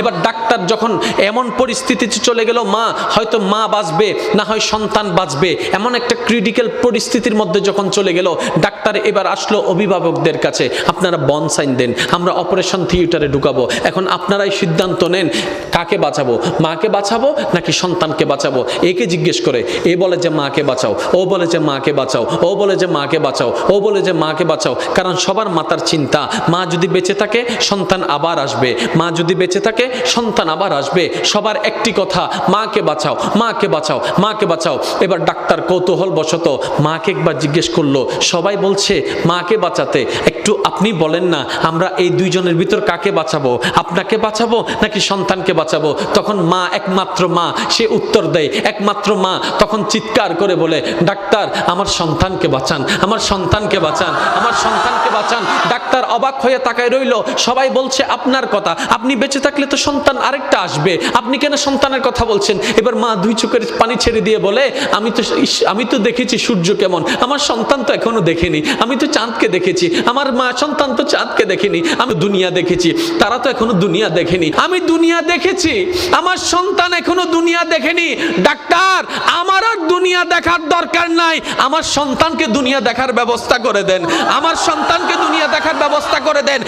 এবার ডাক্তার যখন এমন পরিস্থিতিতে চলে গেল, মা হয়তো মা বাঁচবে না হয় সন্তান বাঁচবে, এমন একটা ক্রিটিক্যাল পরিস্থিতির মধ্যে যখন চলে গেল, ডাক্তার এবার আসলো অভিভাবকদের কাছে, আপনারা বন সাইন দেন, আমরা অপারেশন থিয়েটারে ঢুকাবো, এখন আপনারাই সিদ্ধান্ত নেন কাকে বাঁচাবো, মাকে বাঁচাবো নাকি সন্তানকে বাঁচাবো। একে জিজ্ঞেস করে এ বলে যে মাকে বাঁচাও, ও বলে যে মাকে বাঁচাও, ও বলে যে মাকে বাঁচাও, ও বলে যে মাকে বাঁচাও। কারণ সবার মাথার চিন্তা, মা যদি বেঁচে থাকে সন্তান আবার আসবে, মা যদি বেঁচে থাকে সন্তান আবার আসবে। সবার একটি কথা, মাকে বাঁচাও, মাকে বাঁচাও, মাকে বাঁচাও। এবার ডাক্তার কৌতূহল বশত মাকে একবার জিজ্ঞেস করলো, সবাই বলছে মাকে বাঁচাতে, একটু আপনি বলেন না আমরা এই দুইজনের ভিতর কাকে বাঁচাবো, আপনাকে বাঁচাবো নাকি সন্তানকে বাঁচাবো। তখন মা, একমাত্র মা, সে উত্তর দেয়, একমাত্র মা তখন চিৎকার করে বলে, ডাক্তার আমার সন্তানকে বাঁচান, আমার সন্তানকে বাঁচান, আমার সন্তানকে বাঁচান। ডাক্তার অবাক হয়ে তাকায় রইল, সবাই বলছে আপনার কথা, আপনি বেঁচে থাকলে তো সন্তান আরেকটা আসবে, আপনি কেন সন্তানের কথা বলছেন। এবার মা দুই চোখের পানি ছেড়ে দিয়ে বলে, আমি তো দেখেছি সূর্য কেমন, আমার সন্তান তো এখনো দেখেনি, আমি তো চাঁদকে দেখেছি, আমার মা সন্তান তো চাঁদকে দেখেনি, আমি দুনিয়া দেখেছি, তারা তো এখনো দুনিয়া দেখেনি, আমি দুনিয়া দেখেছি, আমার সন্তান এখনো দুনিয়া দেখেনি। ডাক্তার আমার আর দুনিয়া দেখার দরকার নাই, আমার সন্তানকে দুনিয়া দেখার ব্যবস্থা করে দেন, আমার সন্তানকে দুনিয়া দেখার ব্যবস্থা করে দেন।